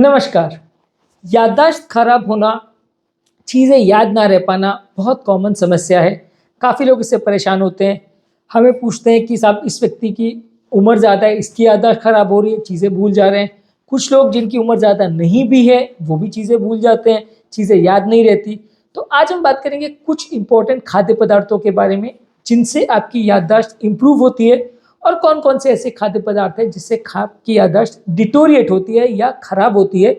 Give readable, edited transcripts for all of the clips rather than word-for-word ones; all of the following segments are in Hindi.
नमस्कार। याददाश्त खराब होना, चीज़ें याद ना रह पाना बहुत कॉमन समस्या है। काफ़ी लोग इससे परेशान होते हैं। हमें पूछते हैं कि साहब इस व्यक्ति की उम्र ज़्यादा है, इसकी याददाश्त खराब हो रही है, चीज़ें भूल जा रहे हैं। कुछ लोग जिनकी उम्र ज़्यादा नहीं भी है, वो भी चीज़ें भूल जाते हैं, चीज़ें याद नहीं रहती। तो आज हम बात करेंगे कुछ इम्पोर्टेंट खाद्य पदार्थों के बारे में, जिनसे आपकी याददाश्त इम्प्रूव होती है और कौन-कौन से ऐसे खाद्य पदार्थ हैं जिससे आपकी याददाश्त डिटोरिएट होती है या खराब होती है।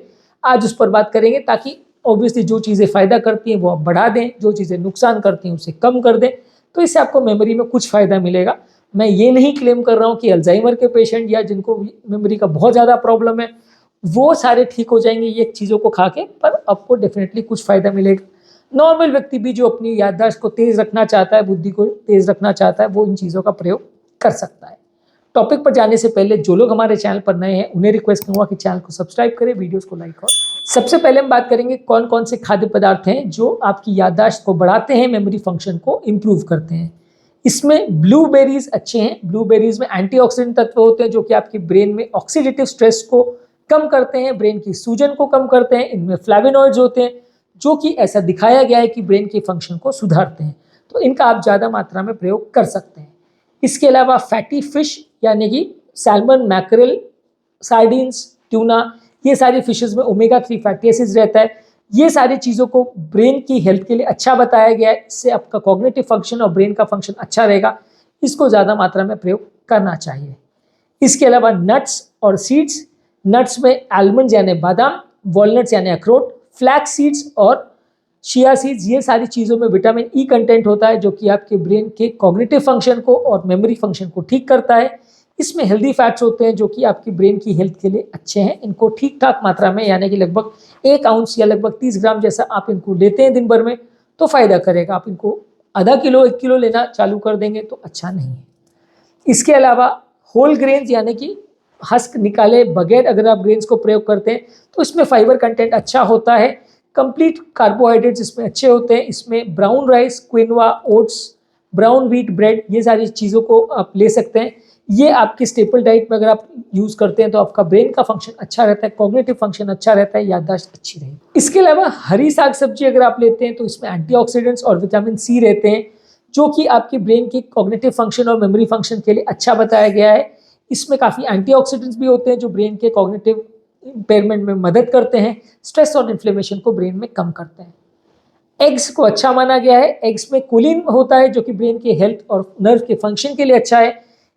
आज उस पर बात करेंगे ताकि ऑब्वियसली जो चीज़ें फ़ायदा करती हैं वो आप बढ़ा दें, जो चीज़ें नुकसान करती हैं उसे कम कर दें, तो इससे आपको मेमोरी में कुछ फ़ायदा मिलेगा। मैं ये नहीं क्लेम कर रहा हूँ कि अल्ज़ाइमर के पेशेंट या जिनको मेमोरी का बहुत ज़्यादा प्रॉब्लम है, वो सारे ठीक हो जाएँगे ये चीज़ों को खा के, पर आपको डेफ़िनेटली कुछ फ़ायदा मिलेगा। नॉर्मल व्यक्ति भी जो अपनी याददाश्त को तेज़ रखना चाहता है, बुद्धि को तेज़ रखना चाहता है, वो इन चीज़ों का प्रयोग कर सकता है। टॉपिक पर जाने से पहले जो लोग हमारे चैनल पर नए हैं उन्हें रिक्वेस्ट करूंगा कि चैनल को सब्सक्राइब करें, वीडियोस को लाइक और सबसे पहले हम बात करेंगे कौन कौन से खाद्य पदार्थ हैं जो आपकी याददाश्त को बढ़ाते हैं, मेमोरी फंक्शन को इम्प्रूव करते हैं। इसमें ब्लूबेरीज अच्छे हैं। ब्लूबेरीज में एंटीऑक्सीडेंट तत्व होते हैं जो कि आपकी ब्रेन में ऑक्सीडेटिव स्ट्रेस को कम करते हैं, ब्रेन की सूजन को कम करते हैं। इनमें फ्लैवेनॉइड्स होते हैं जो कि ऐसा दिखाया गया है कि ब्रेन के फंक्शन को सुधारते हैं, तो इनका आप ज़्यादा मात्रा में प्रयोग कर सकते हैं। इसके अलावा फैटी फिश यानी कि सैल्मन, मैकरेल, सार्डिन्स, ट्यूना, ये सारी फिशेस में ओमेगा 3 फैटी एसिड्स रहता है। ये सारी चीज़ों को ब्रेन की हेल्थ के लिए अच्छा बताया गया है। इससे आपका कॉग्निटिव फंक्शन और ब्रेन का फंक्शन अच्छा रहेगा। इसको ज़्यादा मात्रा में प्रयोग करना चाहिए। इसके अलावा नट्स और सीड्स, नट्स में आलमंड यानी बादाम, वॉलनट्स यानी अखरोट, फ्लैक्स सीड्स और चिया सीड्स, ये सारी चीज़ों में विटामिन ई कंटेंट होता है जो कि आपके ब्रेन के कॉग्निटिव फंक्शन को और मेमोरी फंक्शन को ठीक करता है। इसमें हेल्दी फैट्स होते हैं जो कि आपकी ब्रेन की हेल्थ के लिए अच्छे हैं। इनको ठीक ठाक मात्रा में यानी कि लगभग 1 आउंस या लगभग 30 ग्राम जैसा आप इनको लेते हैं दिन भर में तो फ़ायदा करेगा। आप इनको आधा किलो 1 किलो लेना चालू कर देंगे तो अच्छा नहीं है। इसके अलावा होल ग्रेन्स यानी कि हस्क निकाले बगैर अगर आप ग्रेन्स को प्रयोग करते हैं तो इसमें फाइबर कंटेंट अच्छा होता है। कंप्लीट कार्बोहाइड्रेट्स इसमें अच्छे होते हैं। इसमें brown rice, quinoa, oats, brown wheat bread, ये सारी चीज़ों को आप ले सकते हैं। ये आपकी स्टेपल डाइट में अगर आप यूज़ करते हैं तो आपका ब्रेन का फंक्शन अच्छा रहता है, कॉग्निटिव फंक्शन अच्छा रहता है, याददाश्त अच्छी रहेगी। इसके अलावा हरी साग सब्जी अगर आप लेते हैं तो इसमें एंटीऑक्सीडेंट्स और विटामिन सी रहते हैं जो कि आपके ब्रेन के कॉग्निटिव फंक्शन और मेमोरी फंक्शन के लिए अच्छा बताया गया है। इसमें काफ़ी एंटीऑक्सीडेंट्स भी होते हैं जो ब्रेन के कॉग्निटिव इम्पेयरमेंट में मदद करते हैं, स्ट्रेस और इन्फ्लेमेशन को ब्रेन में कम करते हैं। एग्स को अच्छा माना गया है। एग्स में कोलिन होता है जो कि ब्रेन के हेल्थ और नर्व के फंक्शन के लिए अच्छा है।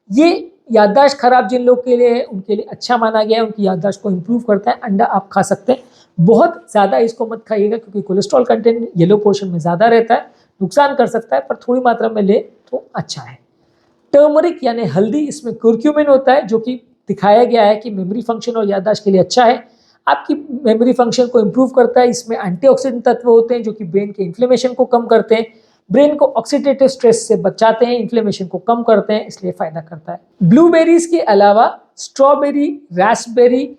ये याददाश्त खराब जिन लोग के लिए है उनके लिए अच्छा माना गया है, उनकी याददाश्त को इम्प्रूव करता है। अंडा आप खा सकते हैं, बहुत ज़्यादा इसको मत खाइएगा क्योंकि कोलेस्ट्रॉल कंटेंट येलो पोर्शन में ज़्यादा रहता है, नुकसान कर सकता है, पर थोड़ी मात्रा में ले तो अच्छा है। टर्मरिक यानी हल्दी, इसमें कुर्क्यूमिन होता है जो कि दिखाया गया है कि मेमोरी फंक्शन और याददाश्त के लिए अच्छा है, आपकी मेमोरी फंक्शन को इम्प्रूव करता है। इसमें एंटीऑक्सीडेंट तत्व होते हैं जो कि ब्रेन के इन्फ्लेमेशन को कम करते हैं, ब्रेन को ऑक्सीडेटिव स्ट्रेस से बचाते हैं, इन्फ्लेमेशन को कम करते हैं, इसलिए फायदा करता है। ब्लूबेरीज के अलावा स्ट्रॉबेरी, रास्पबेरी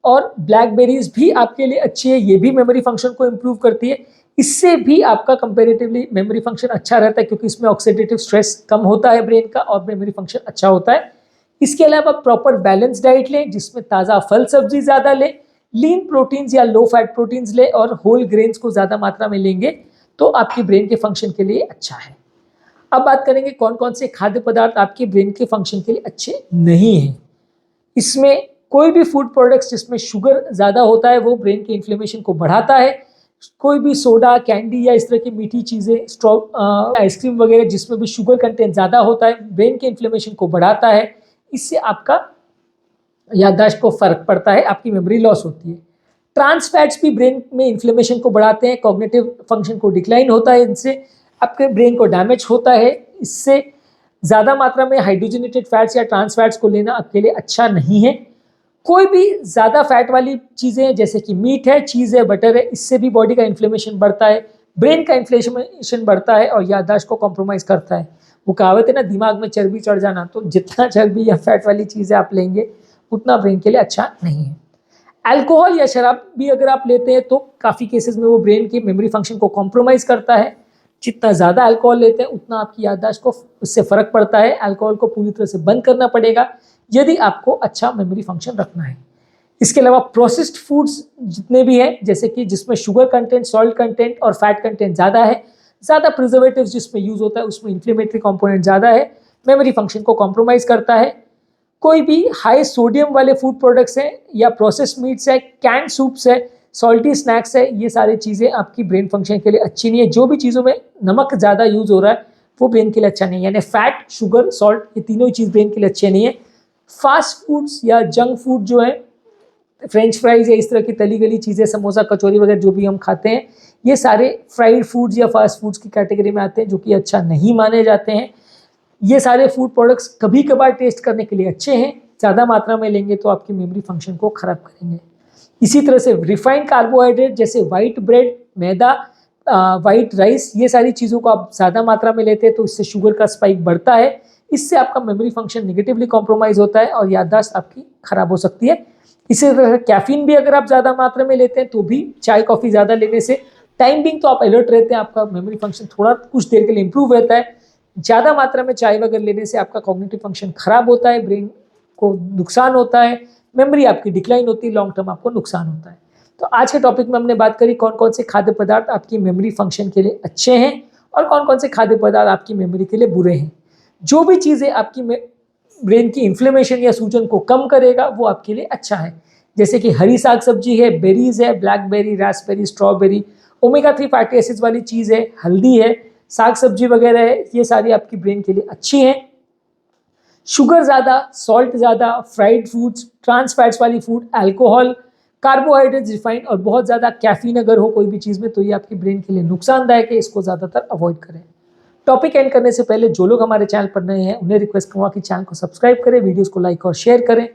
और ब्लैकबेरीज भी आपके लिए अच्छी है, ये भी मेमोरी फंक्शन को इम्प्रूव करती है। इससे भी आपका कंपेरेटिवली मेमोरी फंक्शन अच्छा रहता है क्योंकि इसमें ऑक्सीडेटिव स्ट्रेस कम होता है ब्रेन का और मेमोरी फंक्शन अच्छा होता है। इसके अलावा प्रॉपर बैलेंस डाइट लें जिसमें ताज़ा फल सब्जी ज़्यादा लें, लीन प्रोटीन्स या लो फैट प्रोटीन्स लें और होल ग्रेन्स को ज़्यादा मात्रा में लेंगे तो आपकी ब्रेन के फंक्शन के लिए अच्छा है। अब बात करेंगे कौन कौन से खाद्य पदार्थ आपके ब्रेन के फंक्शन के लिए अच्छे नहीं हैं। इसमें कोई भी फूड प्रोडक्ट्स जिसमें शुगर ज़्यादा होता है वो ब्रेन के इन्फ्लेमेशन को बढ़ाता है। कोई भी सोडा, कैंडी या इस तरह की मीठी चीज़ें, आइसक्रीम वगैरह जिसमें भी शुगर कंटेंट ज़्यादा होता है, ब्रेन के इन्फ्लेमेशन को बढ़ाता है। इससे आपका याददाश्त को फर्क पड़ता है, आपकी मेमोरी लॉस होती है। ट्रांस फैट्स भी ब्रेन में इन्फ्लेमेशन को बढ़ाते हैं, कॉग्निटिव फंक्शन को डिक्लाइन होता है, इनसे आपके ब्रेन को डैमेज होता है। इससे ज़्यादा मात्रा में हाइड्रोजनेटेड फैट्स या ट्रांस फैट्स को लेना आपके लिए अच्छा नहीं है। कोई भी ज़्यादा फैट वाली चीज़ें जैसे कि मीट है, चीज़ है, बटर है, इससे भी बॉडी का इन्फ्लेमेशन बढ़ता है, ब्रेन का इन्फ्लेमेशन बढ़ता है और याददाश्त को कॉम्प्रोमाइज़ करता है। वो कहावत है ना, दिमाग में चर्बी चढ़ जाना, तो जितना चर्बी या फैट वाली चीज़ें आप लेंगे उतना ब्रेन के लिए अच्छा नहीं है। अल्कोहल या शराब भी अगर आप लेते हैं तो काफ़ी केसेस में वो ब्रेन की मेमोरी फंक्शन को कॉम्प्रोमाइज़ करता है। जितना ज़्यादा अल्कोहल लेते हैं उतना आपकी याददाश्त को उससे फ़र्क पड़ता है। अल्कोहल को पूरी तरह से बंद करना पड़ेगा यदि आपको अच्छा मेमोरी फंक्शन रखना है। इसके अलावा प्रोसेस्ड फूड्स जितने भी हैं, जैसे कि जिसमें शुगर कंटेंट, सॉल्ट कंटेंट और फैट कंटेंट ज़्यादा है, ज़्यादा प्रिजर्वेटिव्स जिसमें यूज़ होता है उसमें इन्फ्लेमेटरी कंपोनेंट ज़्यादा है, मेमोरी फंक्शन को कॉम्प्रोमाइज़ करता है। कोई भी हाई सोडियम वाले फूड प्रोडक्ट्स हैं या प्रोसेस्ड मीट्स है, कैंड सूप्स है, सॉल्टी स्नैक्स है, ये सारी चीज़ें आपकी ब्रेन फंक्शन के लिए अच्छी नहीं है। जो भी चीज़ों में नमक ज़्यादा यूज़ हो रहा है वो ब्रेन के लिए अच्छा नहीं है, यानी फैट, शुगर, सॉल्ट, ये तीनों ही चीज़ ब्रेन के लिए अच्छे नहीं है। फास्ट फूड्स या जंक फूड जो है, फ्रेंच फ्राइज या इस तरह की तली गली चीज़ें, समोसा, कचौरी वगैरह जो भी हम खाते हैं, ये सारे फ्राइड फूड्स या फास्ट फूड्स की कैटेगरी में आते हैं, जो कि अच्छा नहीं माने जाते हैं। ये सारे फूड प्रोडक्ट्स कभी कभार टेस्ट करने के लिए अच्छे हैं, ज़्यादा मात्रा में लेंगे तो आपकी मेमोरी फंक्शन को ख़राब करेंगे। इसी तरह से रिफाइंड कार्बोहाइड्रेट जैसे वाइट ब्रेड, मैदा, वाइट राइस, ये सारी चीज़ों को आप ज़्यादा मात्रा में लेते हैं तो इससे शुगर का स्पाइक बढ़ता है, इससे आपका मेमोरी फंक्शन निगेटिवली कॉम्प्रोमाइज़ होता है और याददाश्त आपकी ख़राब हो सकती है। इसी तरह कैफीन भी अगर आप ज़्यादा मात्रा में लेते हैं तो भी, चाय कॉफ़ी ज़्यादा लेने से टाइम बिंग तो आप अलर्ट रहते हैं, आपका मेमोरी फंक्शन थोड़ा कुछ देर के लिए इंप्रूव रहता है। ज़्यादा मात्रा में चाय वगैरह लेने से आपका कॉग्निटिव फंक्शन खराब होता है, ब्रेन को नुकसान होता है, मेमोरी आपकी डिक्लाइन होती है, लॉन्ग टर्म आपको नुकसान होता है। तो आज के टॉपिक में हमने बात करी कौन कौन से खाद्य पदार्थ आपकी मेमोरी फंक्शन के लिए अच्छे हैं और कौन कौन से खाद्य पदार्थ आपकी मेमोरी के लिए बुरे हैं। जो भी चीज़ें आपकी ब्रेन की इन्फ्लेमेशन या सूजन को कम करेगा वो आपके लिए अच्छा है, जैसे कि हरी साग सब्जी है, बेरीज है, blackberry, Raspberry, strawberry, omega 3 fatty acids वाली चीज़ है, हल्दी है, साग सब्जी वगैरह है, ये सारी आपकी ब्रेन के लिए अच्छी हैं। शुगर ज़्यादा, सॉल्ट ज़्यादा, फ्राइड फूड्स, ट्रांस फैट्स वाली फूड, अल्कोहल, कार्बोहाइड्रेट्स, रिफाइंड और बहुत ज़्यादा कैफीन अगर हो कोई भी चीज़ में तो ये आपकी ब्रेन के लिए नुकसानदायक है, इसको ज़्यादातर अवॉइड करें। टॉपिक एंड करने से पहले जो लोग हमारे चैनल पर नए हैं उन्हें रिक्वेस्ट करूँगा कि चैनल को सब्सक्राइब करें, वीडियोज़ को लाइक और शेयर करें